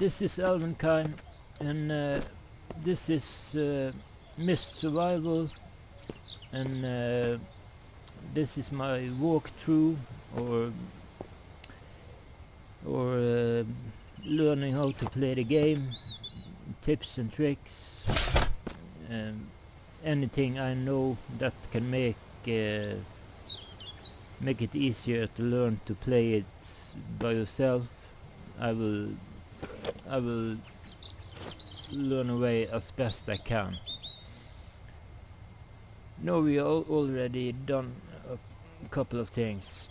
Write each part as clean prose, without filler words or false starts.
this is Elvenkind, and this is Mist Survival, and this is my walkthrough or learning how to play the game, tips and tricks, anything I know that can make it easier to learn to play it by yourself. I will learn away as best I can. Now we already done a couple of things.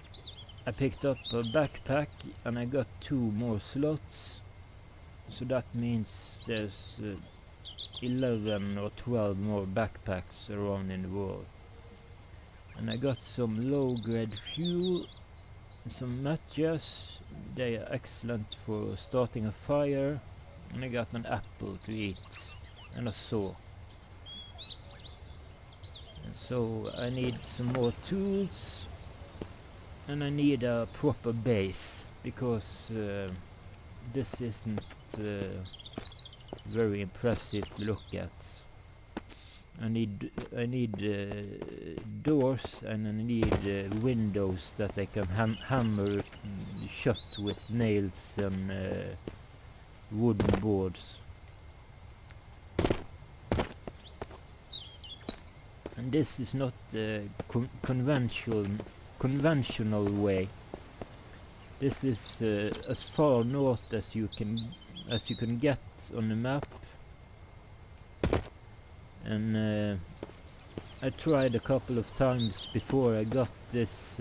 I picked up a backpack and I got 2 more slots, so that means there's 11 or 12 more backpacks around in the world. And I got some low-grade fuel, some matches. They are excellent for starting a fire, and I got an apple to eat and a saw. And so I need some more tools, and I need a proper base, because this isn't very impressive to look at. I need doors, and I need windows that I can hammer shut with nails and wooden boards. And this is not the conventional way. This is as far north as you can get on the map. And I tried a couple of times before I got this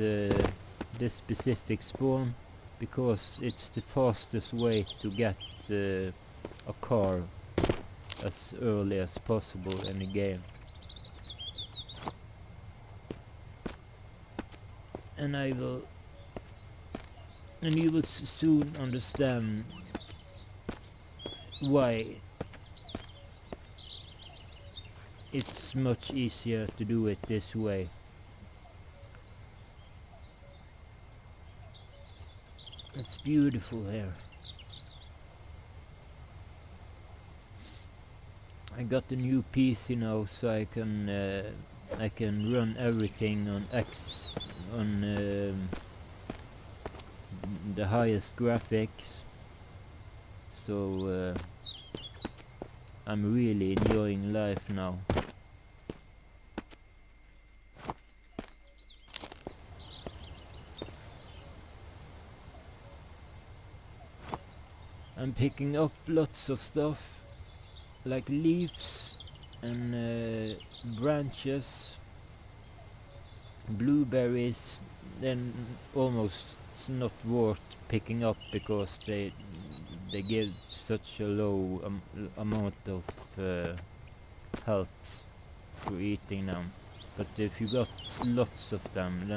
specific spawn, because it's the fastest way to get a car as early as possible in the game. And you will soon understand why it's much easier to do it this way. It's beautiful here. I got a new PC now, so I can run everything on the highest graphics. So I'm really enjoying life now. I'm picking up lots of stuff, like leaves and branches, blueberries. Then almost it's not worth picking up, because they give such a low amount of health for eating them. But if you got lots of them,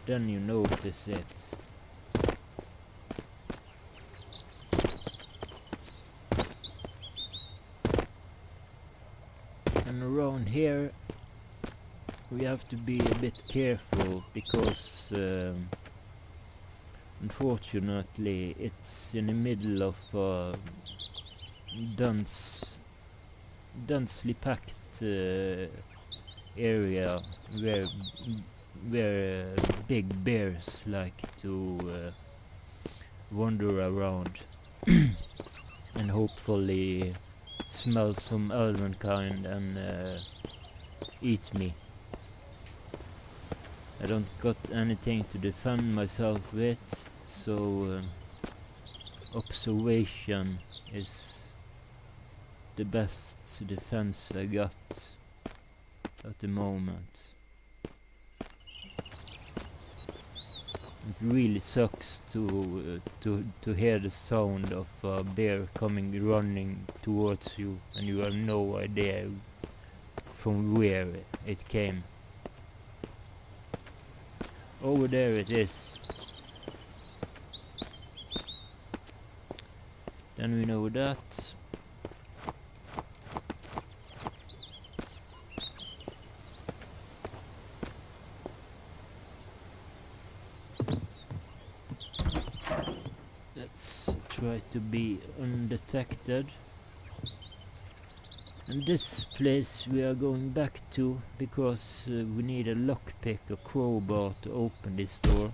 then you notice it. And around here we have to be a bit careful, because unfortunately it's in the middle of a densely packed area where big bears like to wander around and hopefully smell some Elvenkind and eat me. I don't got anything to defend myself with, so observation is the best defense I got at the moment. It really sucks to hear the sound of a bear running towards you, and you have no idea from where it came. Over there it is. Then we know that. Let's try try to be undetected. And this place we are going back to because we need a lockpick or crowbar to open this door.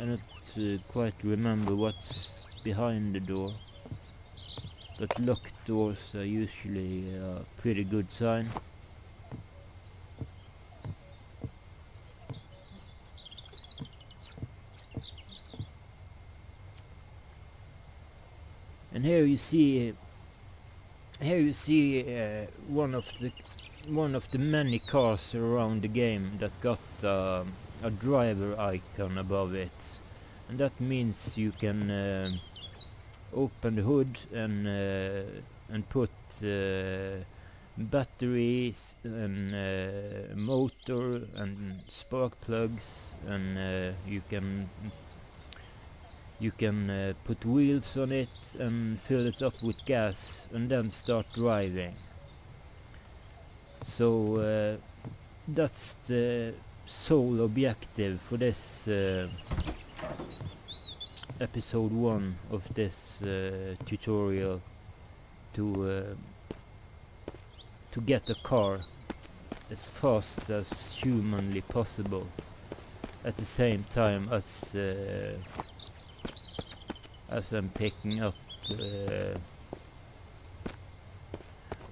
I don't quite remember what's behind the door, but locked doors are usually a pretty good sign. And here you see one of the many cars around the game that got a driver icon above it, and that means you can open the hood and put batteries and motor and spark plugs, and you can put wheels on it and fill it up with gas and then start driving. So that's the sole objective for this episode 1 of this tutorial, to get a car as fast as humanly possible, at the same time as I'm picking up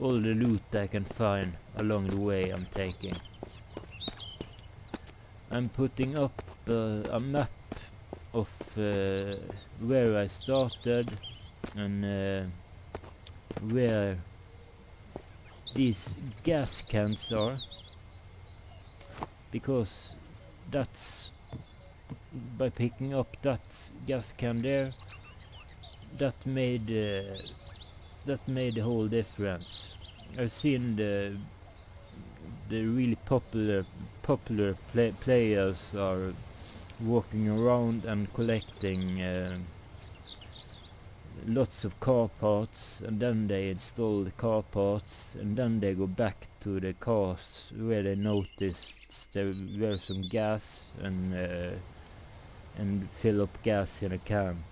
all the loot I can find along the way I'm taking. I'm putting up a map of where I started and where these gas cans are, because that's by picking up that gas can there, that made the whole difference. I've seen the really popular players are walking around and collecting lots of car parts, and then they install the car parts, and then they go back to the cars where they noticed there were some gas, and fill up gas in a can.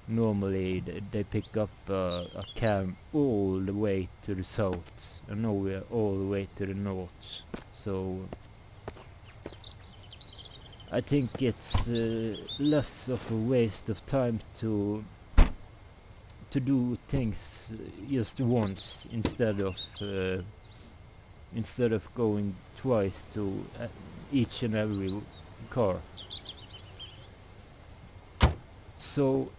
Normally they pick up a can all the way to the south, and nowhere all the way to the north. So I think it's less of a waste of time to do things just once instead of going twice to each and every car. So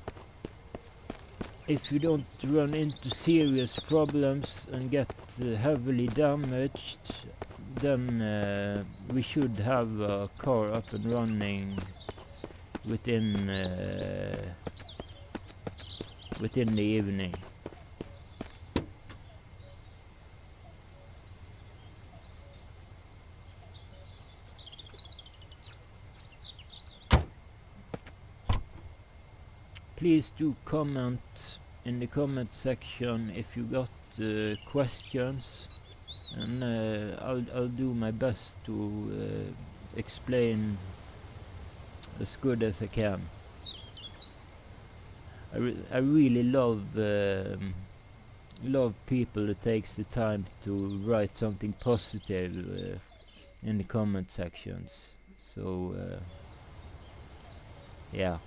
if you don't run into serious problems and get heavily damaged, then we should have a car up and running within the evening. Please do comment in the comment section if you got questions, and I'll do my best to explain as good as I can. I really love people that takes the time to write something positive in the comment sections. So yeah,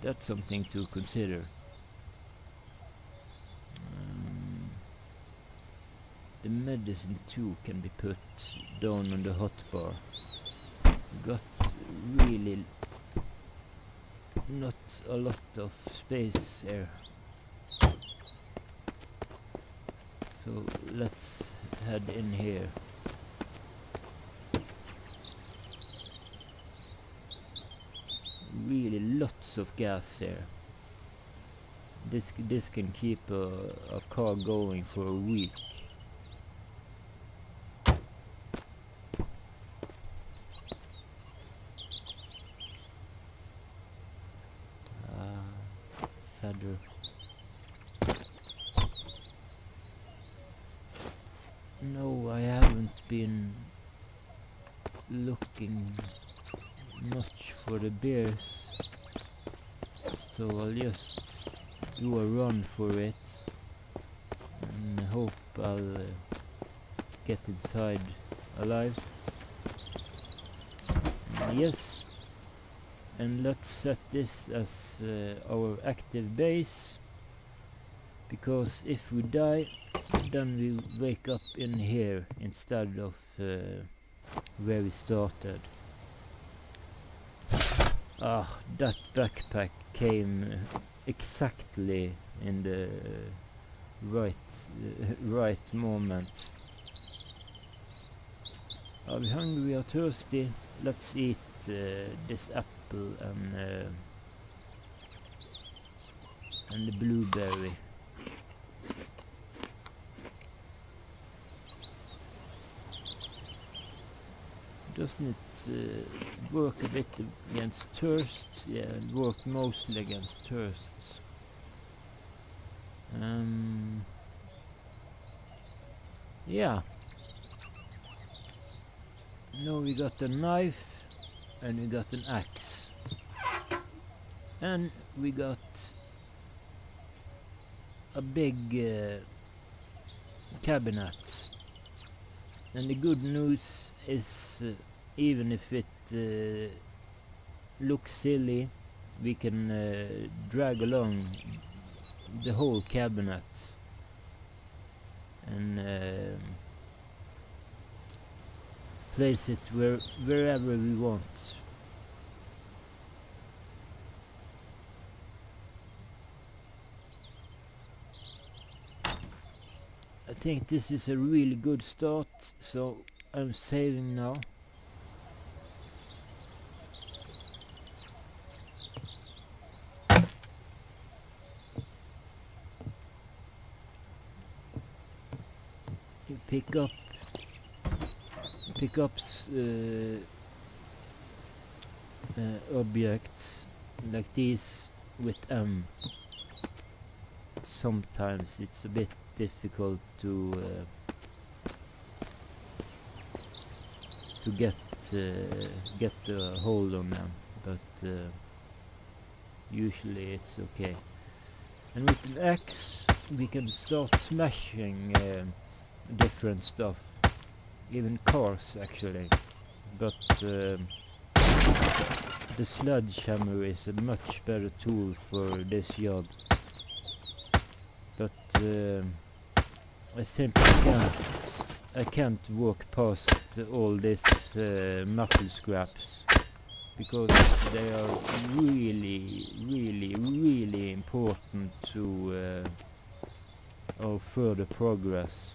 that's something to consider. The medicine too can be put down on the hotbar. Got really not a lot of space here, so let's head in here. Really lots of gas here. This can keep a car going for a week. Feather. No, I haven't been looking much for the bears. So I'll just do a run for it and hope I'll get inside alive. Yes, and let's set this as our active base, because if we die then we wake up in here instead of where we started. Ah, that backpack came exactly in the right moment. Are we hungry or thirsty? Let's eat this apple and the blueberry. Doesn't it work a bit against thirst? Yeah, it works mostly against thirst. Yeah. Now we got a knife and we got an axe. And we got a big cabinet. And the good news is even if it looks silly, we can drag along the whole cabinet and place it wherever we want. I think this is a really good start, so I'm saving now. You pick up objects like these with M. Sometimes it's a bit difficult to get a hold on them, but usually it's okay. And with an axe we can start smashing different stuff, even cars actually, but the sledgehammer is a much better tool for this job. But I simply can't walk past all this metal scraps, because they are really important to our further progress.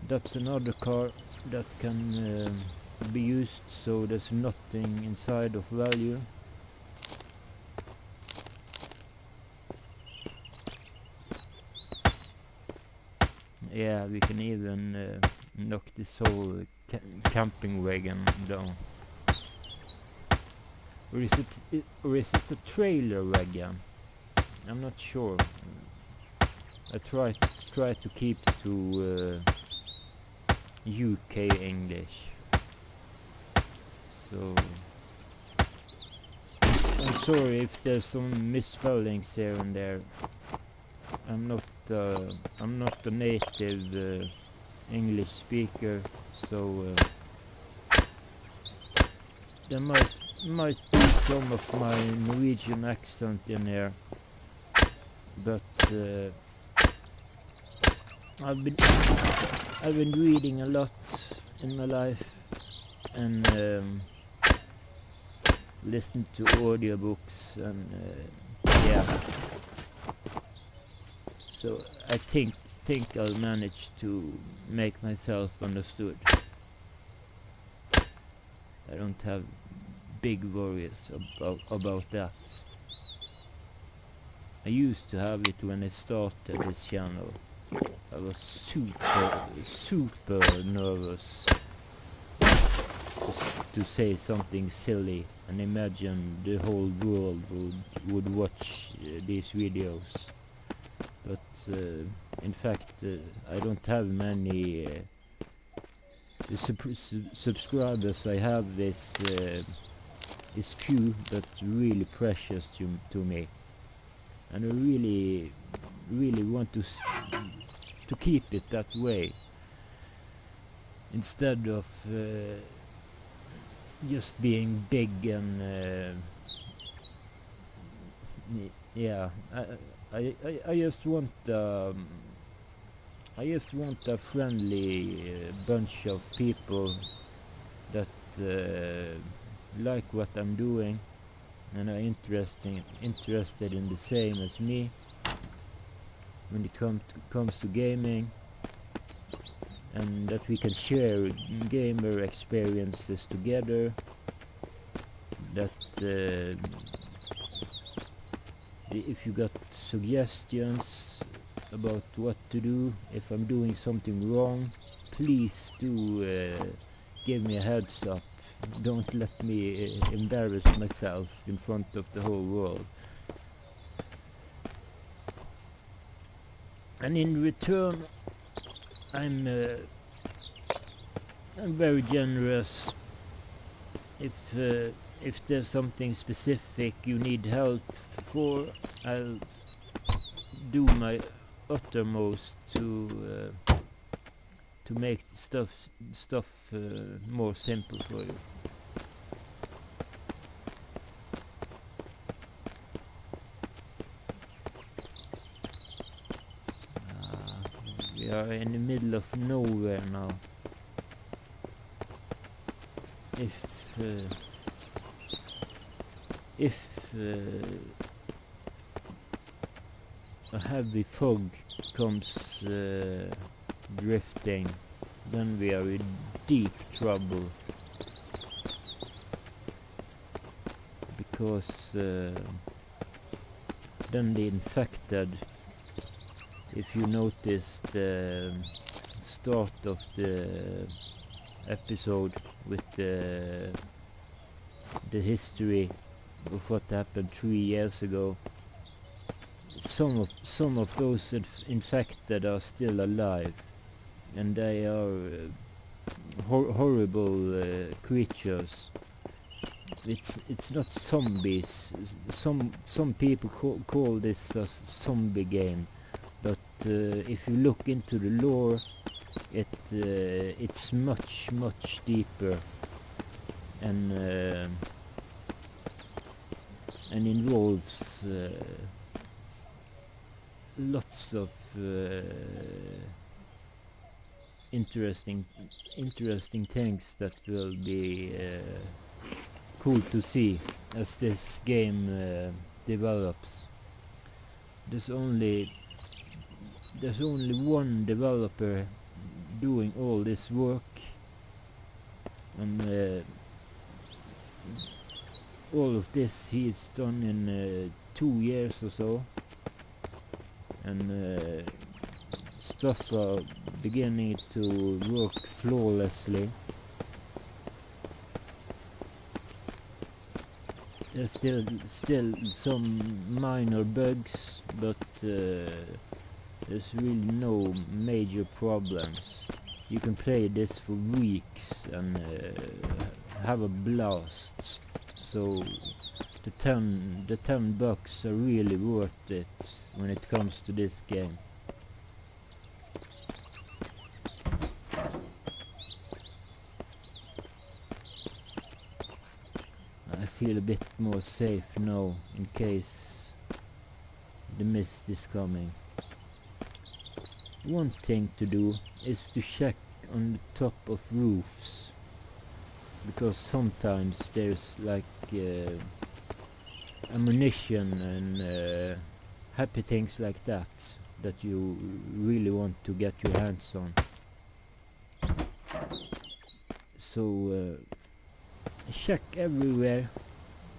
That's another car that can be used, so there's nothing inside of value. Yeah, we can even knock this whole camping wagon down. Or is it a trailer wagon? I'm not sure. I try to keep to UK English. So I'm sorry if there's some misspellings here and there. I'm not a native English speaker, so there might be some of my Norwegian accent in here, but I've been reading a lot in my life and listened to audiobooks and yeah. So I think I'll manage to make myself understood. I don't have big worries about that. I used to have it when I started this channel. I was super nervous to say something silly and imagine the whole world would watch these videos. But in fact, I don't have many subscribers. I have this is few but really precious to me, and I really want to keep it that way, instead of just being big and yeah. I just want a friendly bunch of people that like what I'm doing and are interested in the same as me when it comes to gaming, and that we can share gamer experiences together, that if you got suggestions about what to do, if I'm doing something wrong, please do give me a heads up. Don't let me embarrass myself in front of the whole world. And in return, I'm very generous. If there's something specific you need help for, I'll do my uttermost to make stuff more simple for you. We are in the middle of nowhere now. If a heavy fog comes drifting, then we are in deep trouble, because then the infected, if you noticed the start of the episode with the history of what happened 3 years ago, some of those infected are still alive, and they are horrible creatures. It's not zombies. Some people call this a zombie game, but if you look into the lore, it's much deeper and involves lots of interesting things that will be cool to see as this game develops. There's only one developer doing all this work, and all of this he's done in 2 years or so, and stuff are beginning to work flawlessly. There's still some minor bugs, but there's really no major problems. You can play this for weeks and have a blast. So the $10 are really worth it when it comes to this game. I feel a bit more safe now in case the mist is coming. One thing to do is to check on the top of roofs, because sometimes there's like ammunition and happy things like that you really want to get your hands on. So check everywhere,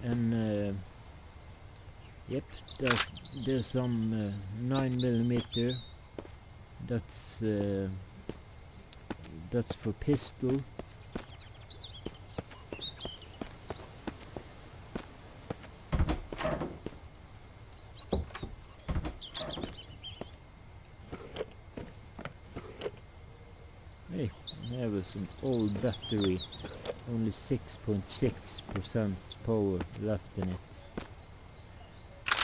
and yep, there's some 9mm. That's for pistol. Hey, there was an old battery only 6.6% power left in it.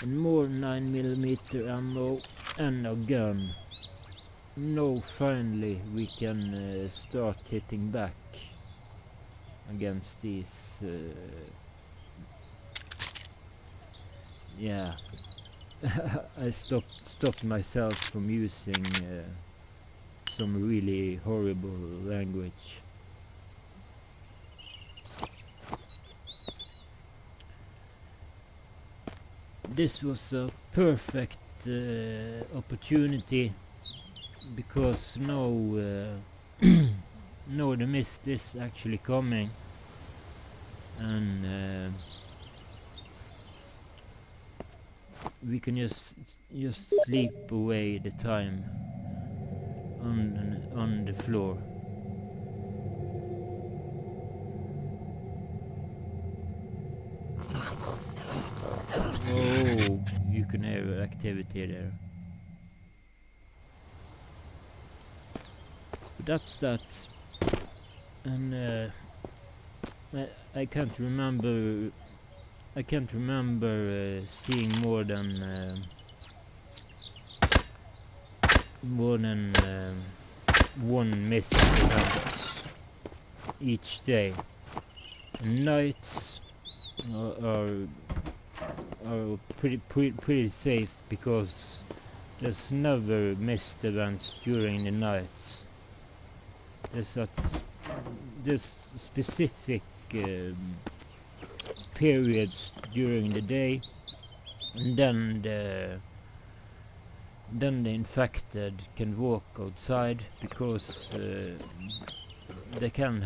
And more 9mm ammo and a gun. Now finally we can start hitting back against these. Yeah, I stopped myself from using some really horrible language. This was a perfect opportunity, because now now the mist is actually coming, and we can just sleep away the time on the floor. Oh, you can hear activity there. But that's that. And I can't remember. I can't remember seeing more than one mist event each day. And nights are pretty safe, because there's never mist events during the nights. There's specific periods during the day, and then the infected can walk outside, because they can't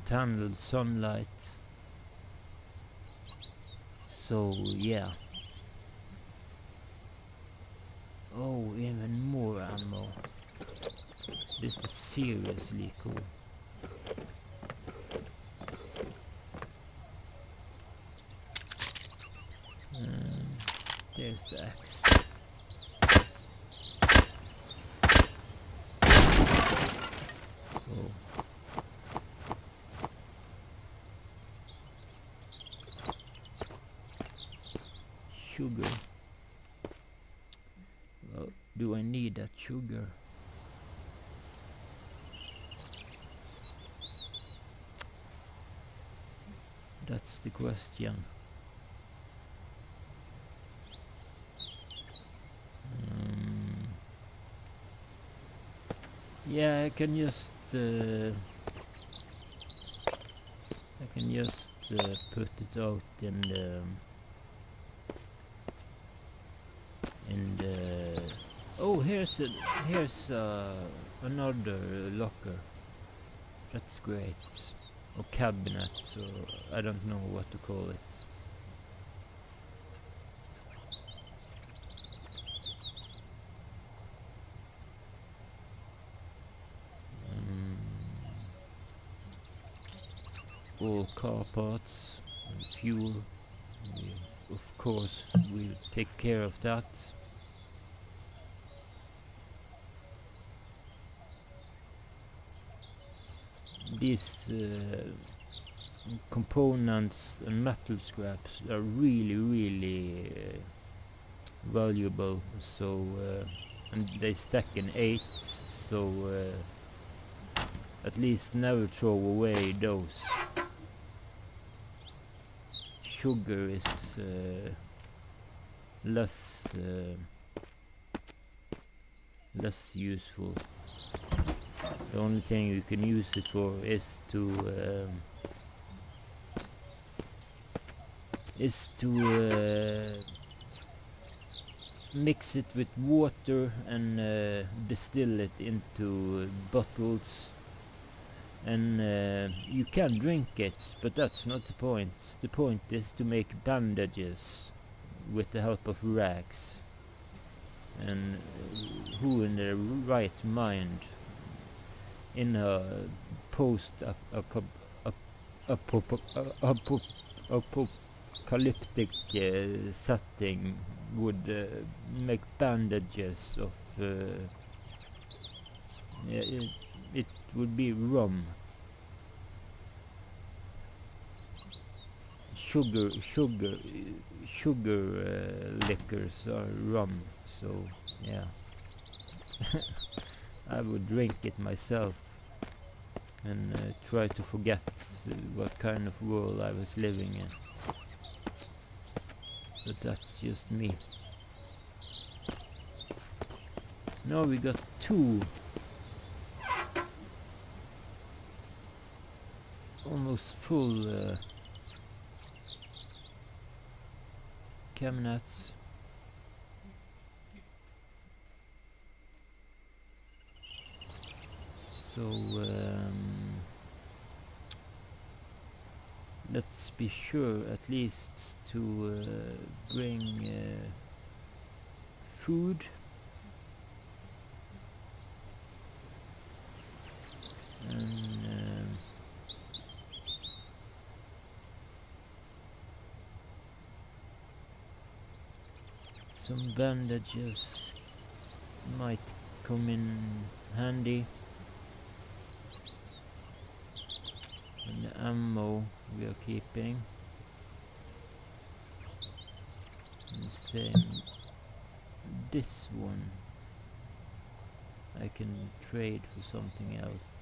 handle sunlight. So yeah. Oh, even more ammo. This is seriously cool. There's the axe. Oh. Sugar. Well, do I need that sugar? That's the question. Yeah, I can just put it out in the oh, here's another locker. That's great. Or cabinet, or I don't know what to call it. All car parts and fuel. Of course, we'll take care of that. These components and metal scraps are really valuable. So and they stack in 8. So at least never throw away those. Sugar is less useful. The only thing you can use it for is to mix it with water and distill it into bottles. And you can drink it, but that's not the point. The point is to make bandages with the help of rags. And who in their right mind, in a post-apocalyptic setting, would make bandages of it would be rum. sugar liquors or rum. So yeah, I would drink it myself and try to forget what kind of world I was living in. But that's just me. Now we got 2 almost full cabinets. So let's be sure at least to bring food. And some bandages might come in handy. And the ammo we are keeping. And same this one I can trade for something else.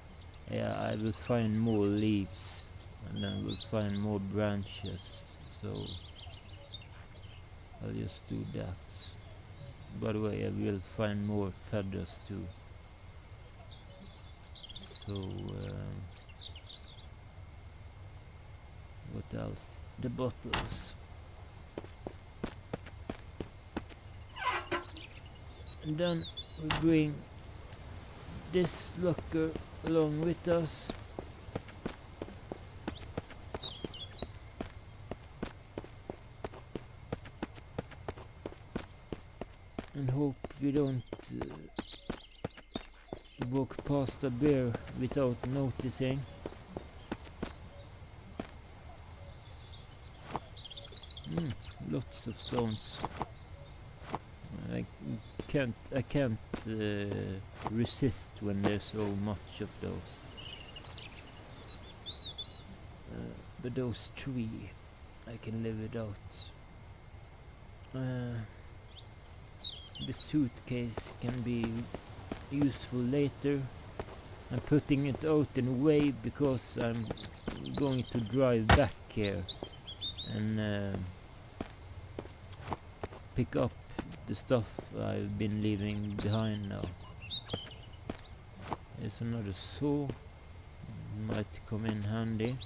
Yeah, I will find more leaves and then we'll find more branches, so I'll just do that. By the way, I will find more feathers too. So what else? The bottles. And then we bring this locker along with us. And hope we don't walk past a bear without noticing. Lots of stones. I can't resist when there's so much of those. But those 3 I can live without. The suitcase can be useful later. I'm putting it out in a way because I'm going to drive back here and pick up the stuff I've been leaving behind now. There's another saw, might come in handy.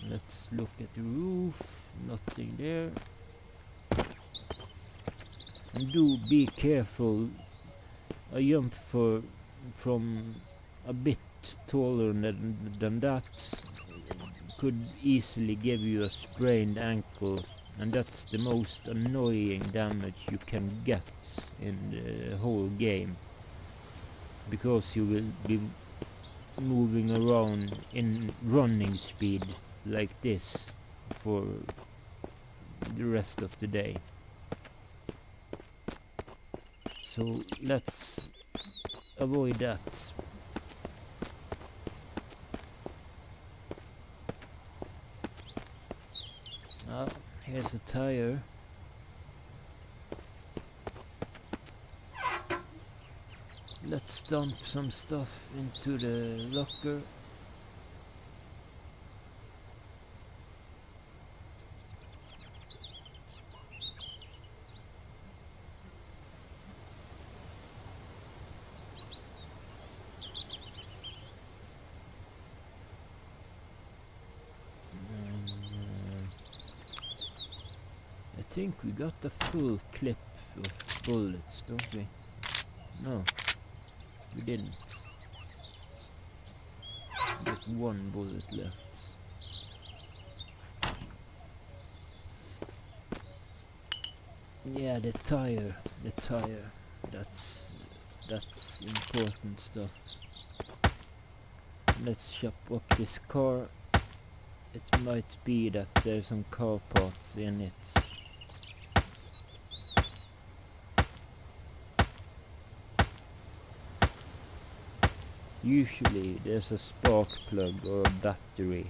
Let's look at the roof, nothing there. And do be careful, a jump from a bit taller than that could easily give you a sprained ankle. And that's the most annoying damage you can get in the whole game. Because you will be moving around in running speed like this for the rest of the day. So let's avoid that. Here's a tire. Let's dump some stuff into the locker. I think we got a full clip of bullets, don't we? No, we didn't. Got 1 bullet left. Yeah, the tire. That's important stuff. Let's chop up this car. It might be that there's some car parts in it. Usually there's a spark plug or a battery.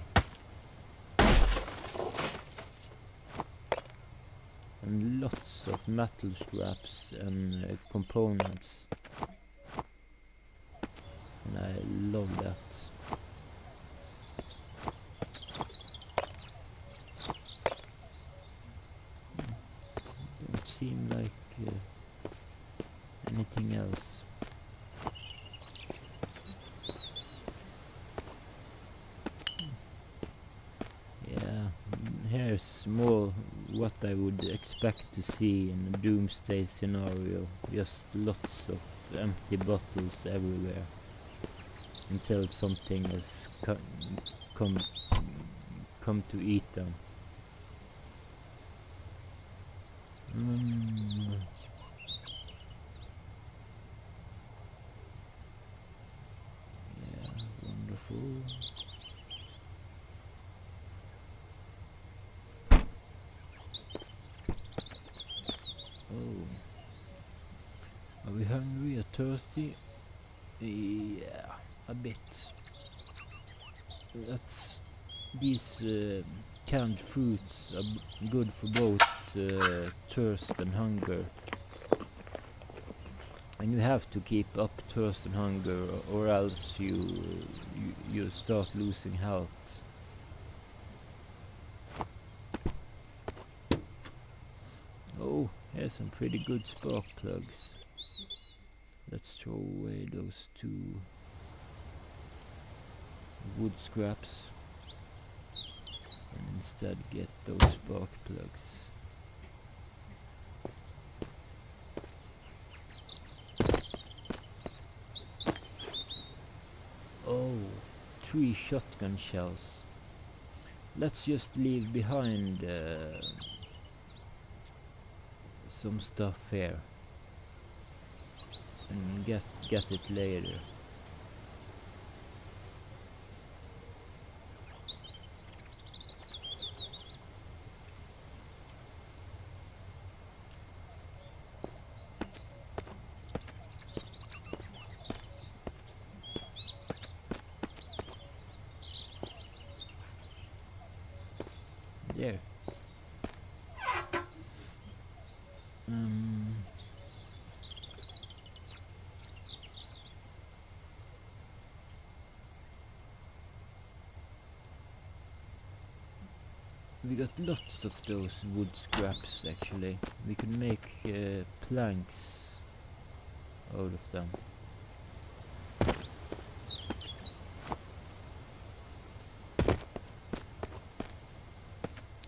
and lots of metal scraps and components. And I love that. Don't seem like anything else. Yeah, here's more what I would expect to see in a doomsday scenario. Just lots of empty bottles everywhere until something has come to eat them. Yeah, wonderful. Oh, are we hungry or thirsty? Yeah, a bit. These canned fruits are good for both thirst and hunger. And you have to keep up thirst and hunger, or else you start losing health. Oh, here's some pretty good spark plugs. Let's throw away those 2 wood scraps and instead get those spark plugs. Oh, 3 shotgun shells. Let's just leave behind some stuff here and get it later. There. We got lots of those wood scraps actually. We can make planks out of them.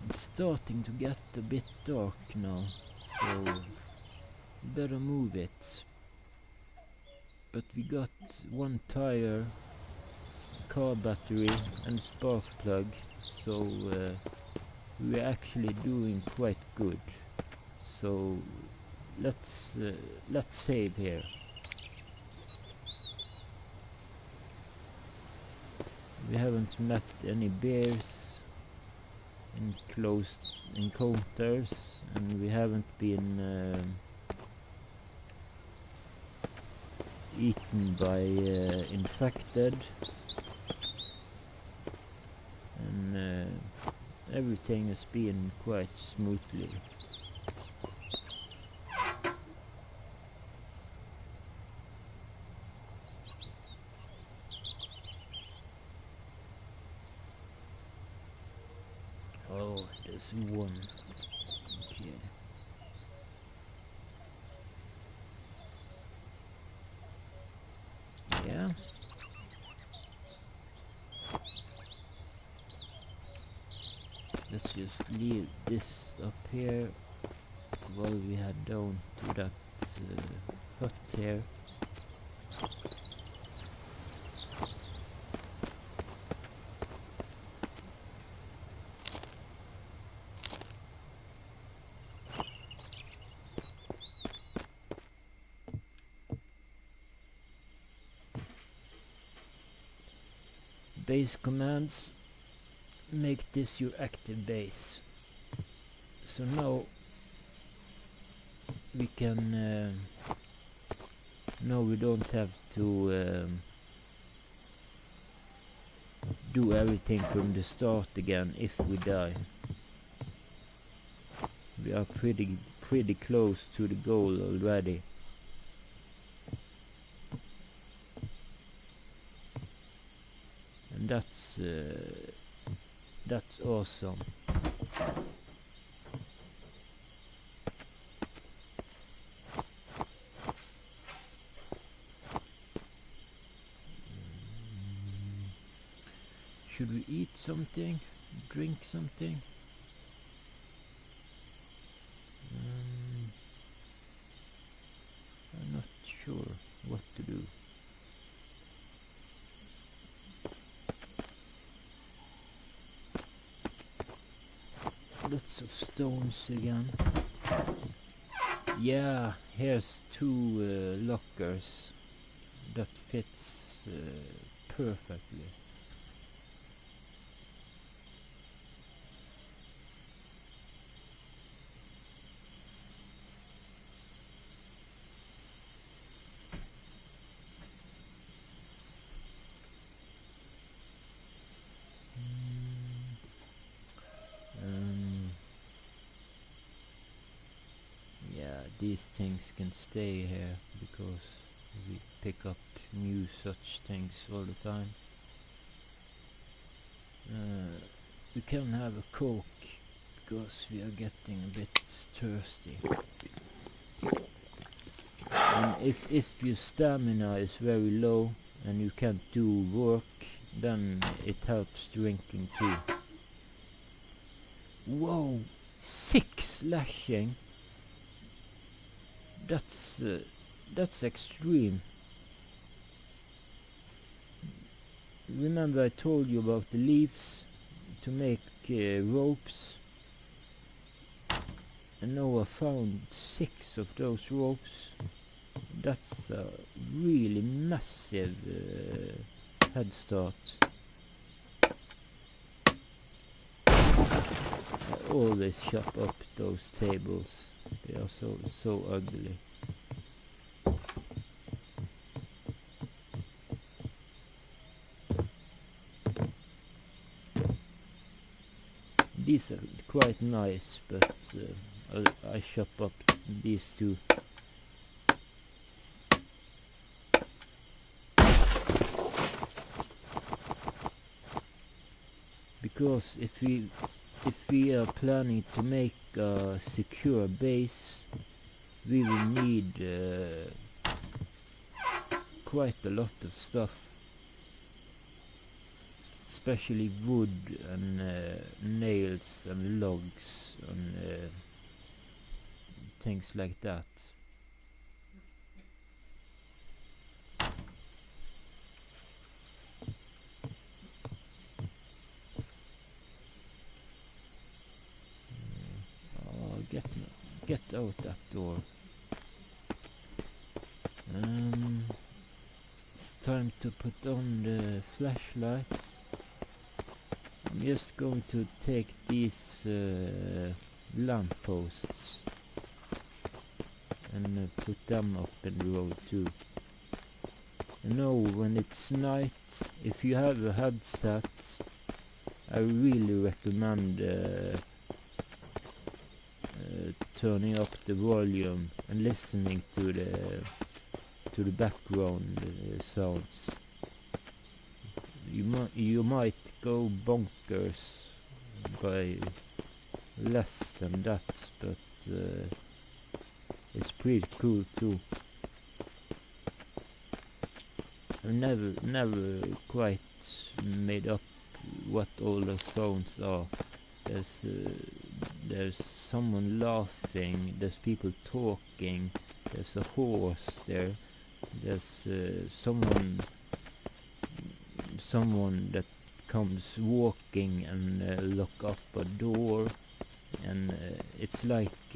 It's starting to get a bit dark now, so better move it. But we got 1 tire, car battery and spark plug, so we're actually doing quite good. So let's save here. We haven't met any bears in close encounters, and we haven't been eaten by infected, and everything has been quite smoothly. Oh, there's 1. Okay. Yeah. Let's just leave this up here while we head down to that hut here. Base commands. Make this your active base. So now we can now we don't have to do everything from the start again if we die. We are pretty close to the goal already. And that's awesome. Should we eat something? Drink something? I'm not sure what to do. Lots of stones again. Yeah, here's 2 lockers. That fits perfectly. Yeah, these things can stay here because we pick up new such things all the time. We can have a coke because we are getting a bit thirsty. And if your stamina is very low and you can't do work, then it helps drinking too. Whoa, 6 slashing. That's extreme. Remember I told you about the leaves to make ropes? And now I found 6 of those ropes. That's a really massive head start. I always chop up those tables. They are so ugly. These are quite nice, but I chop up these 2. Because if we are planning to make a secure base, we will need quite a lot of stuff, especially wood and nails and logs and things like that. Get out that door. It's time to put on the flashlight. I'm just going to take these lampposts and put them up in the road too. You know, when it's night, if you have a headset, I really recommend turning up the volume and listening to the background sounds. You might go bonkers by less than that, but it's pretty cool too. I've never quite made up what all the sounds are. There's someone laughing, there's people talking, there's a horse there, there's someone that comes walking and lock up a door, and it's like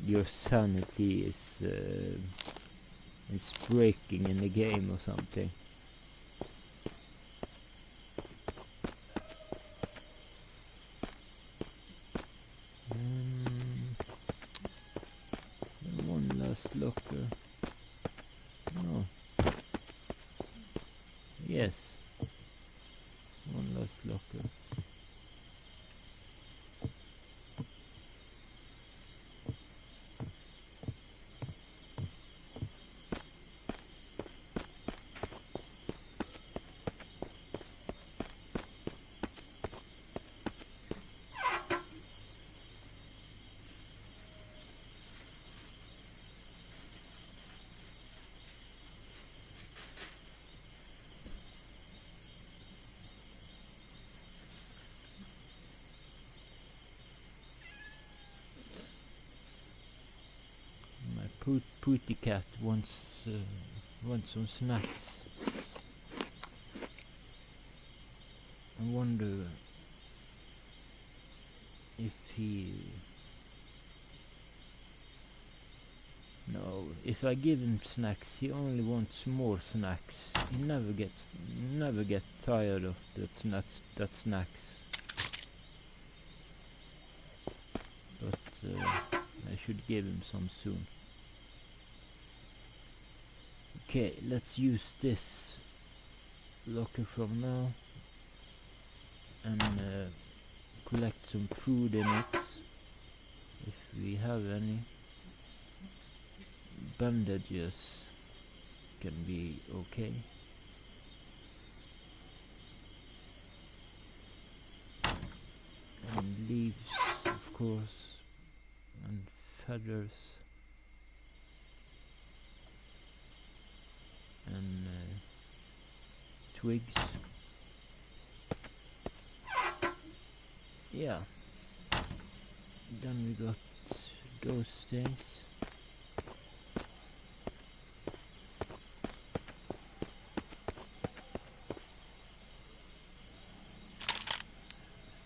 your sanity is breaking in the game or something. One last locker. No. Yes. One last locker. Pooty cat wants some snacks. I wonder if he... No, if I give him snacks, he only wants more snacks. He never gets tired of that snacks. But I should give him some soon. Okay, let's use this locker from now and collect some food in it if we have any. Bandages can be okay. And leaves, of course, and feathers, and twigs. Yeah. Then we got those things.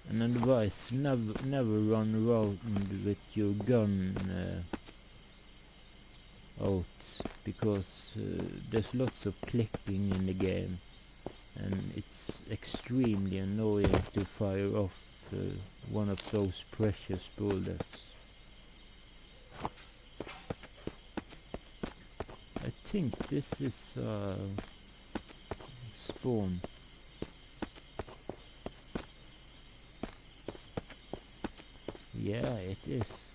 An advice: never run around with your gun out, because there's lots of clicking in the game, and it's extremely annoying to fire off one of those precious bullets. I think this is spawn. Yeah, it is.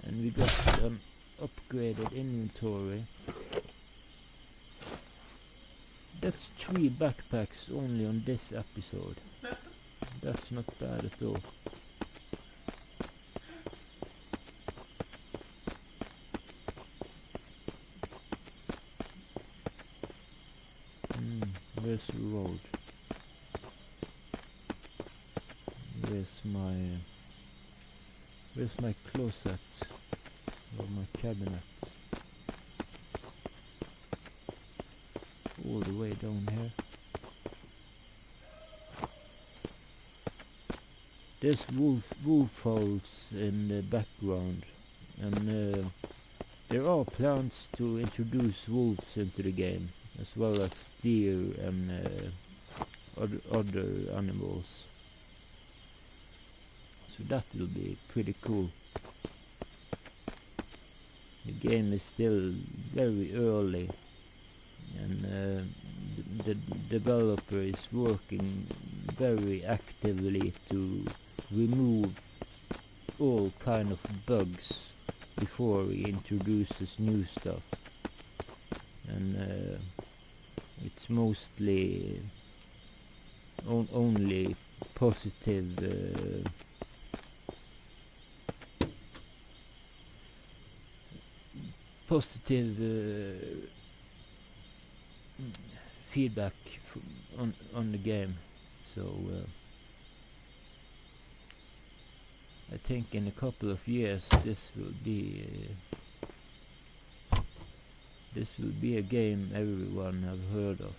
And we got an upgraded inventory. That's 3 backpacks only on this episode. That's not bad at all. Where's the road? Where's my closet or my cabinet? All the way down here. There's wolf holes in the background, and there are plans to introduce wolves into the game, as well as deer and other animals. So that will be pretty cool. The game is still very early, and the developer is working very actively to remove all kind of bugs before he introduces new stuff. And it's mostly only positive feedback on the game. So I think in a couple of years this will be a game everyone have heard of.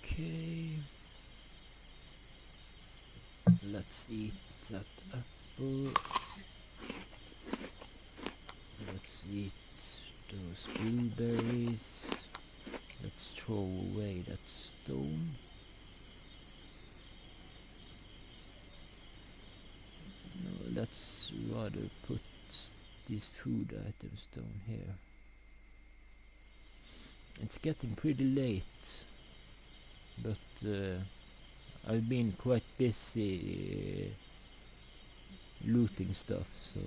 Okay, let's eat that apple. Let's eat those blueberries. Let's throw away that stone. No, let's rather put these food items down here. It's getting pretty late, but I've been quite busy looting stuff, so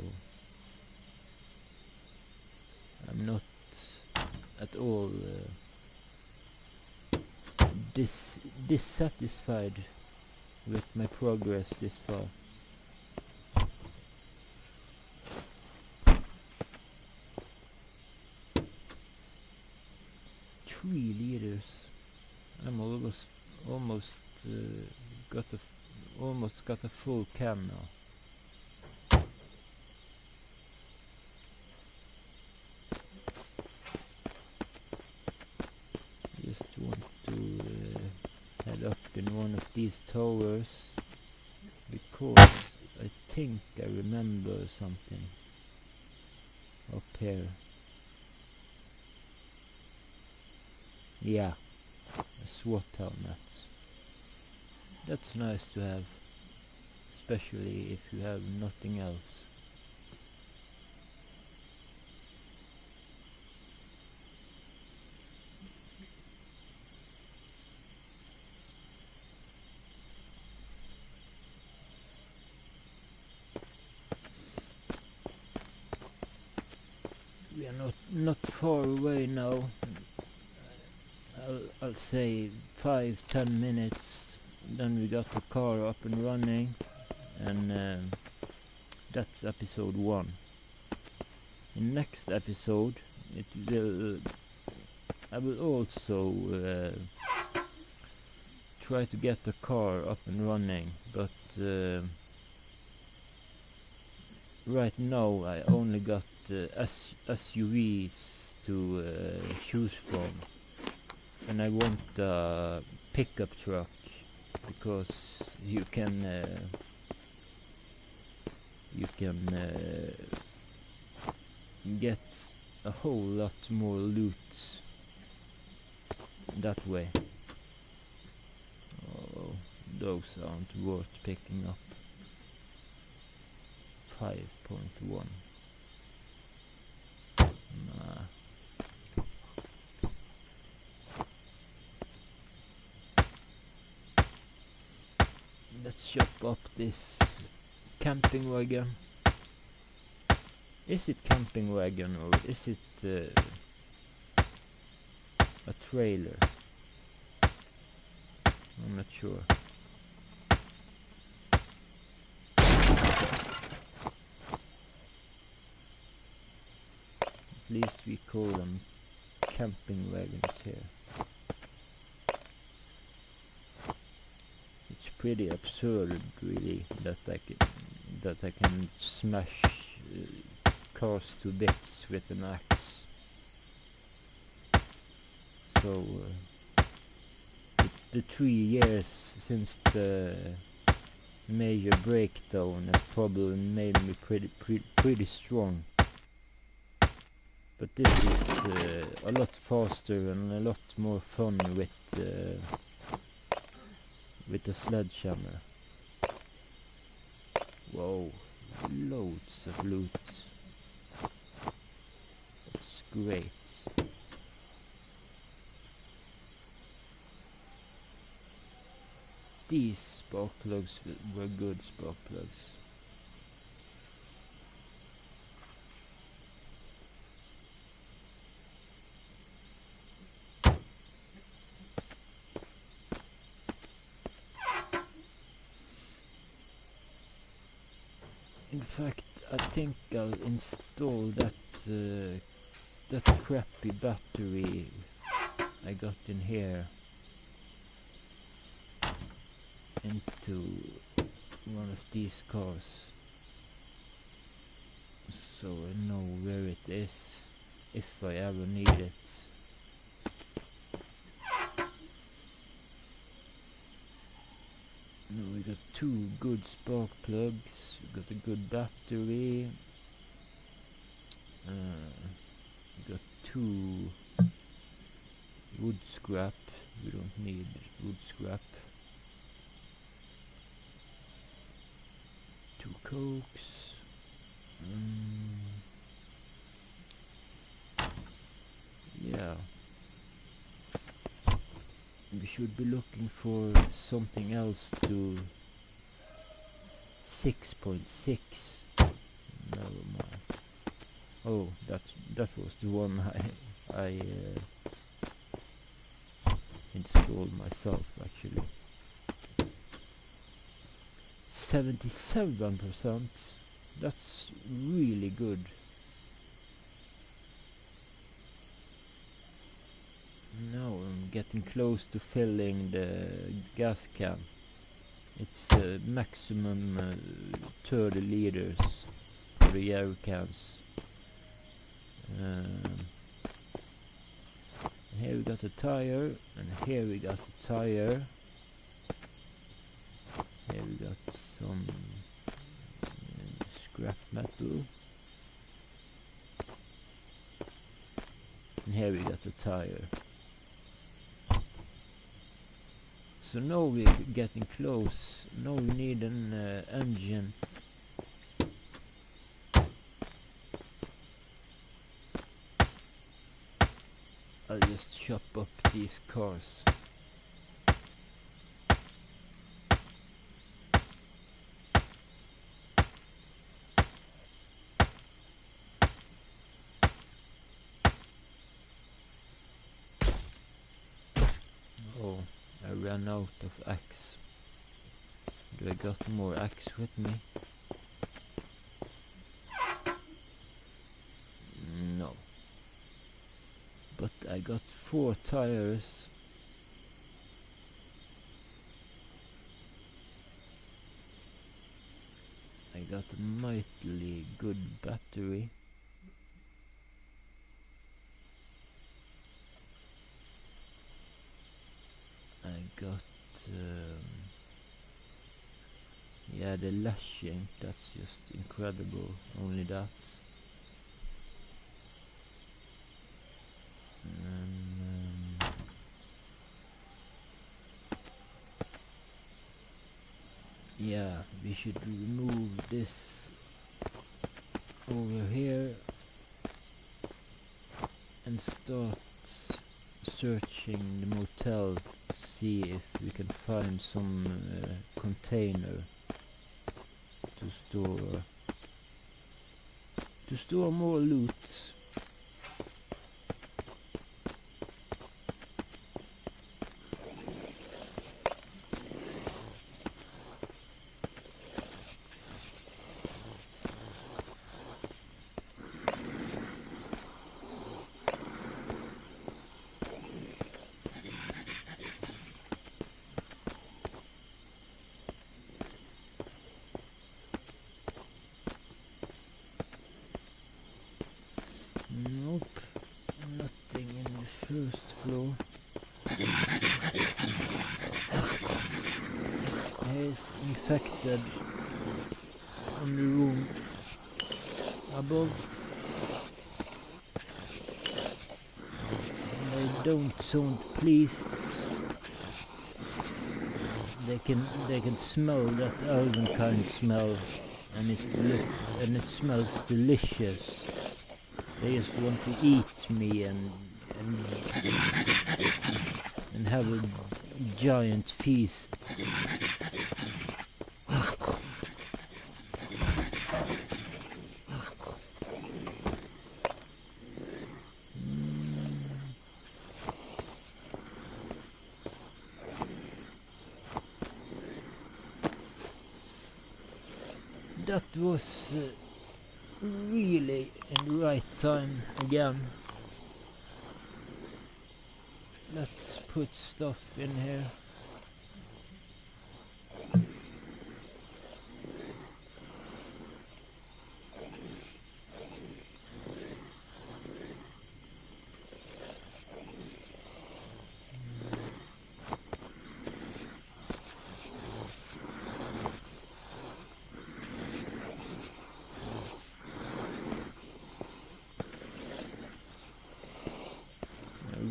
I'm not at all dissatisfied with my progress this far. 3 liters. I'm almost got a full can now. Just want to head up in one of these towers because I think I remember something up here. Yeah, a SWAT helmet. That's nice to have, especially if you have nothing else. We are not far away now. I'll say 5-10 minutes, then we got the car up and running, and that's episode 1. In next episode I will also try to get the car up and running, but right now I only got SUVs to choose from. And I want a pickup truck because you can get a whole lot more loot that way. Oh, those aren't worth picking up. 5.1. Nah. Let's chop up this camping wagon. Is it camping wagon or is it a trailer? I'm not sure. At least we call them camping wagons here. It's pretty absurd, really, that I can smash cars to bits with an axe. So the 3 years since the major breakdown has probably made me pretty strong. But this is a lot faster and a lot more fun with the sledgehammer. Whoa, loads of loot. That's great. These spark plugs were good spark plugs. In fact, I think I'll install that crappy battery I got in here into one of these cars, so I know where it is if I ever need it. We got 2 good spark plugs, we got a good battery, we got 2 wood scrap, we don't need wood scrap, 2 cokes, yeah. We should be looking for something else to 6.6. Never mind. Oh, that was the one I installed myself, actually. 77%. That's really good. No, getting close to filling the gas can. It's maximum 30 liters for the jerry cans. Here we got a tire, and here we got a tire. Here we got some scrap metal. And here we got a tire. So now we're getting close. Now we need an engine. I'll just chop up these cars. Oh, I ran out of axe. Do I got more axe with me? No. But I got 4 tires. I got a mightily good battery. I got yeah, the lashing, that's just incredible. Only that. Yeah, we should remove this over here and start searching the motel to see if we can find some container to store more loot. Nope, nothing in the first floor. He's infected on the room above. They don't sound pleased. They can smell that elven kind smell, and it smells delicious. They just want to eat me and have a giant feast. That was really in the right time again. Let's put stuff in here.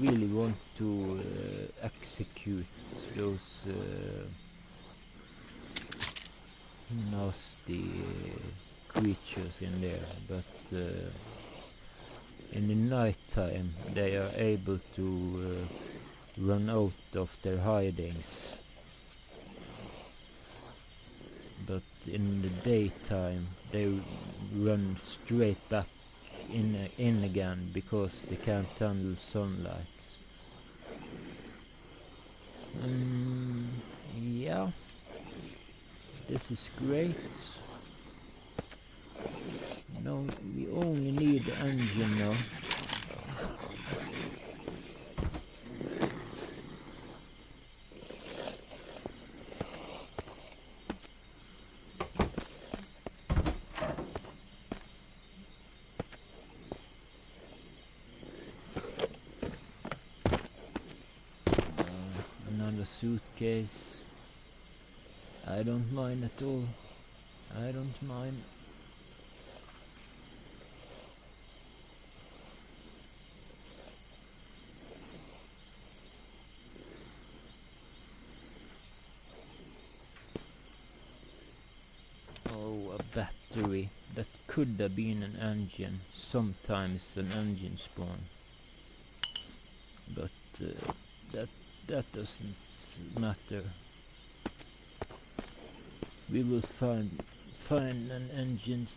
Really want to execute those nasty creatures in there, but in the night time they are able to run out of their hidings, but in the daytime they run straight back in again because they can't handle sunlight. Yeah, this is great. No, we only need the engine now. a suitcase. I don't mind at all. I don't mind. Oh, a battery. That could have been an engine. Sometimes an engine spawn. But that doesn't matter. We will find an engine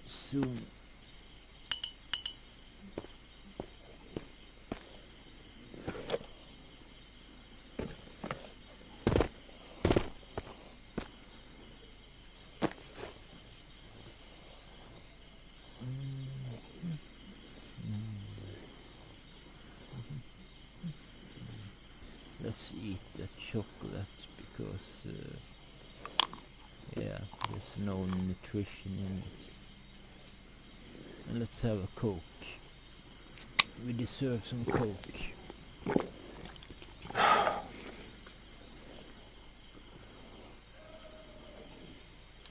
soon. Let's eat that chocolate because yeah, there's no nutrition in it. And let's have a Coke. We deserve some Coke.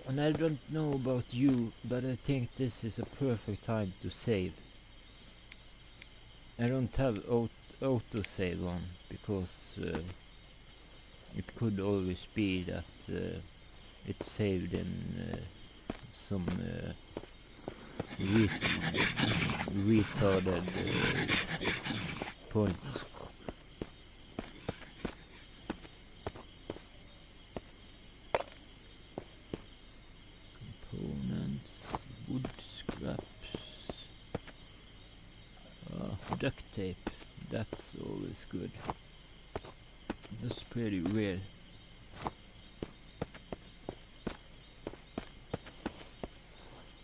And I don't know about you, but I think this is a perfect time to save. I don't have autosave on because it could always be that it's saved in some retarded point. Components, wood scraps, duct tape. That's always good. That's pretty weird.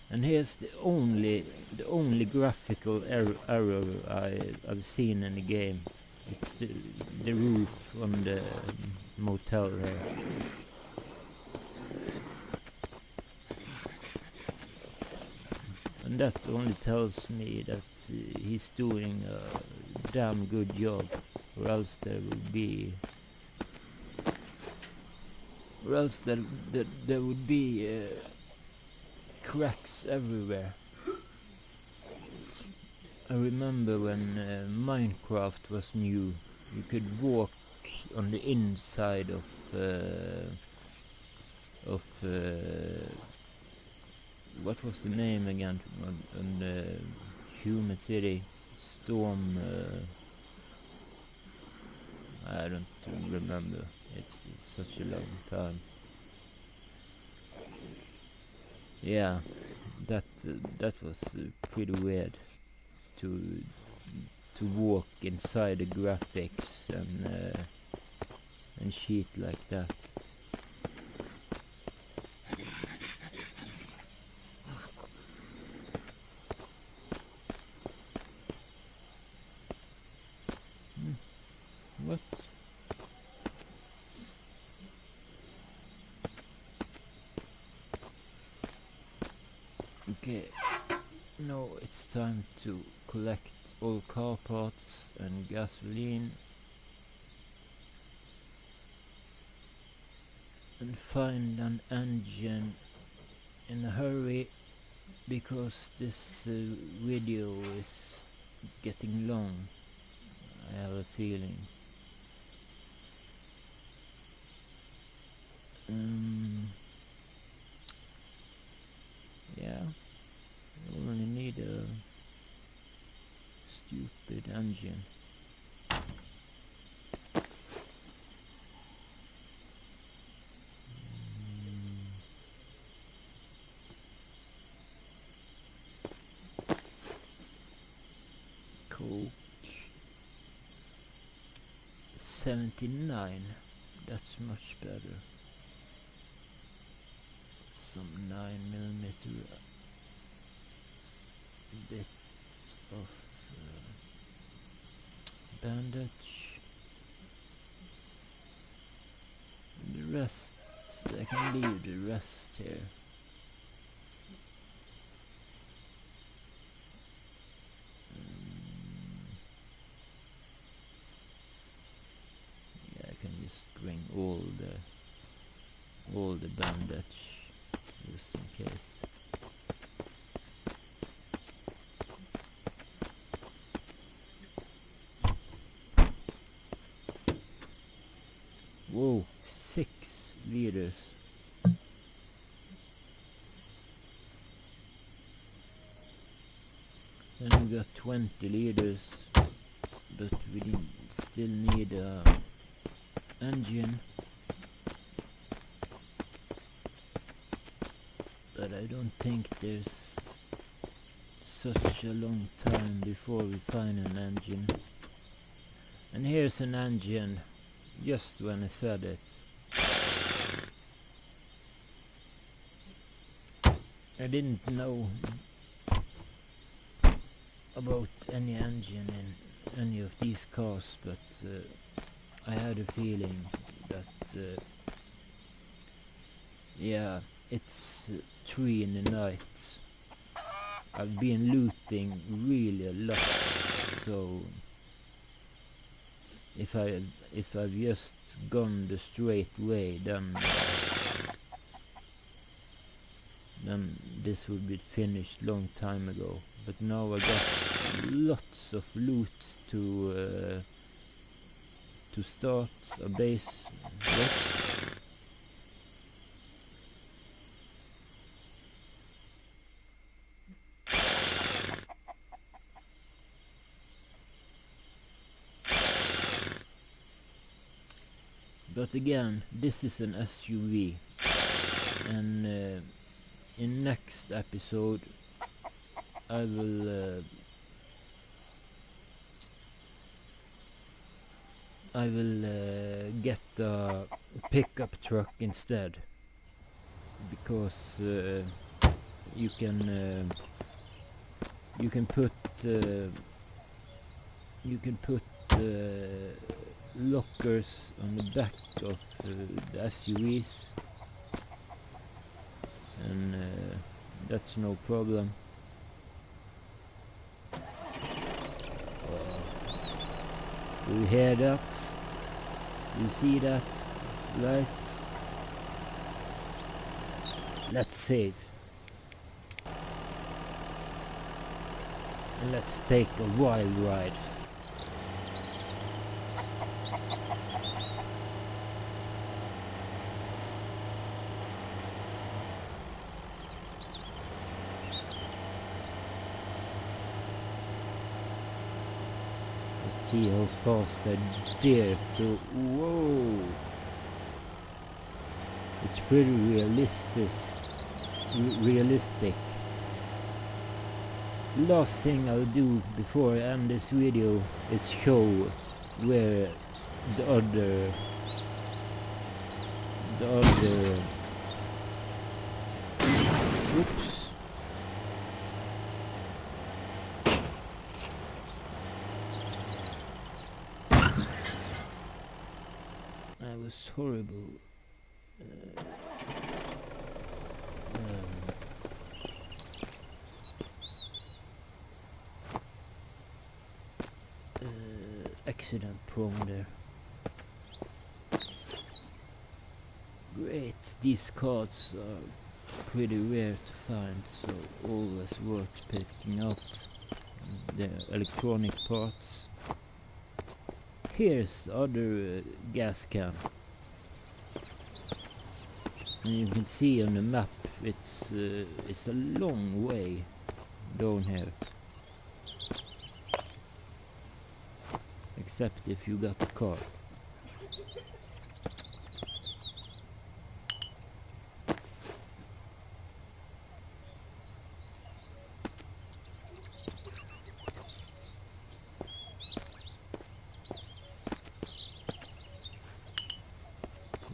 And here's the only graphical error I've seen in the game. It's the roof on the motel there. And that only tells me that he's doing a damn good job, or else there would be cracks everywhere. I remember when Minecraft was new, you could walk on the inside of what was the name again on the human city storm. I don't remember. It's such a long time. Yeah, that was pretty weird to walk inside the graphics and shit like that. What? Okay, now it's time to collect all car parts and gasoline and find an engine in a hurry because this video is getting long. I have a feeling. Yeah, you only need a stupid engine. Coke 79, that's much better. Some 9mm bit of bandage. The rest, I can leave the rest here. Yeah, I can just all the bandage just in case. Whoa, 6 liters. Then we got 20 liters, but we still need a engine. But I don't think there's such a long time before we find an engine. And here's an engine, just when I said it. I didn't know about any engine in any of these cars, but I had a feeling that yeah, it's 3 in the night. I've been looting really a lot, so if I've just gone the straight way, then this would be finished long time ago. But now I got lots of loot to start a base with. But again, this is an SUV, and in next episode I will get a pickup truck instead, because you can put lockers on the back of the SUVs, and that's no problem. Do you hear that? Do you see that light? Let's save. And let's take a wild ride. See how fast I dare to. Whoa! It's pretty realistic. Last thing I'll do before I end this video is show where the other oops. Was horrible. Accident prone there. Great, these cards are pretty rare to find, so always worth picking up the electronic parts. Here's other gas can. And you can see on the map it's a long way down here. Except if you got a car.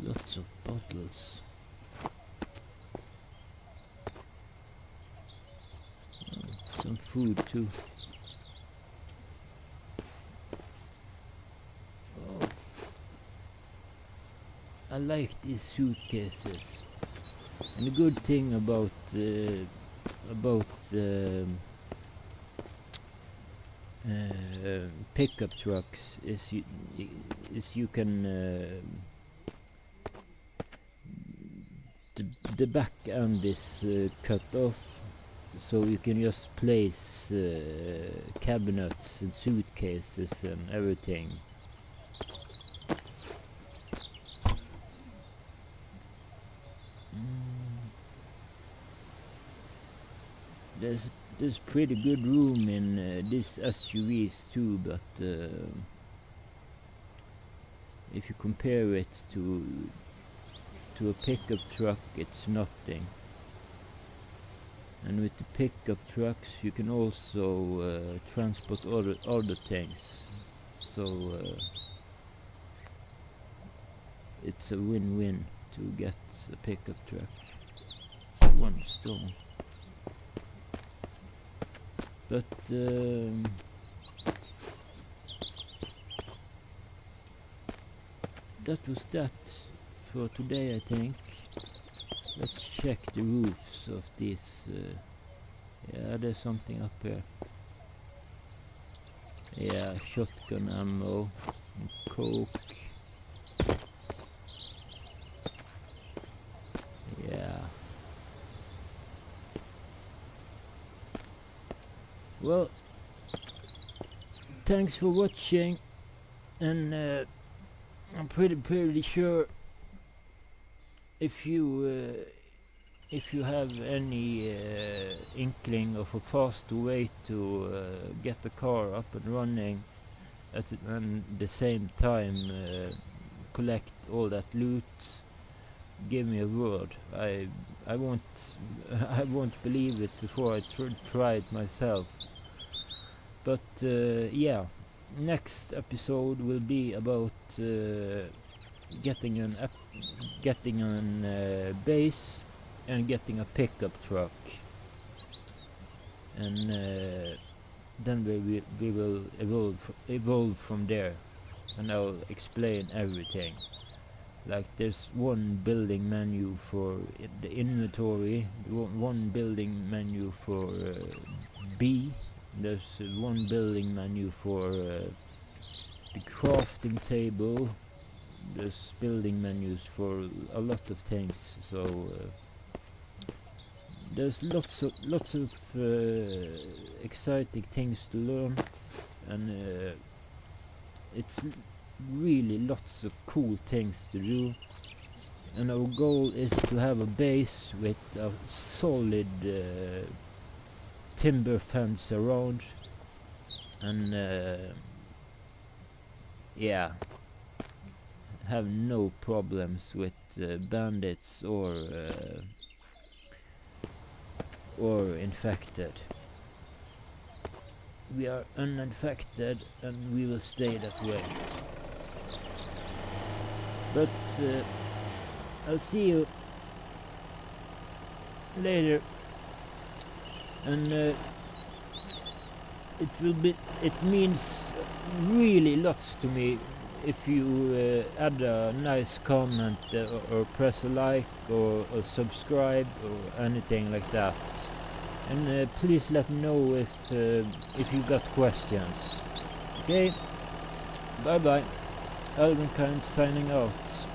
Lots of bottles. Some food too. Oh. I like these suitcases. And the good thing about pickup trucks is you can the back end is cut off, so you can just place cabinets and suitcases and everything. There's pretty good room in these SUVs too, but if you compare it to a pickup truck, it's nothing. And with the pickup trucks you can also transport other things, so it's a win-win to get a pickup truck. One stone. But that was that for today, I think. Let's check the roofs of these. Yeah, there's something up here. Yeah, shotgun ammo, and coke. Yeah. Well, thanks for watching, and I'm pretty sure if you have any inkling of a faster way to get the car up and running and the same time collect all that loot, give me a word. I won't I won't believe it before I try it myself. But yeah, next episode will be about getting an base and getting a pickup truck, and then we will evolve from there, and I'll explain everything. Like, there's one building menu for the inventory, one building menu for B, there's one building menu for the crafting table, there's building menus for a lot of things, so there's lots of exciting things to learn, and it's really lots of cool things to do, and our goal is to have a base with a solid timber fence around, and yeah, have no problems with bandits or infected. We are uninfected and we will stay that way. But I'll see you later, and it means really lots to me if you add a nice comment or press a like or subscribe or anything like that. And please let me know if you got questions. Okay, bye bye. Alvinkind signing out.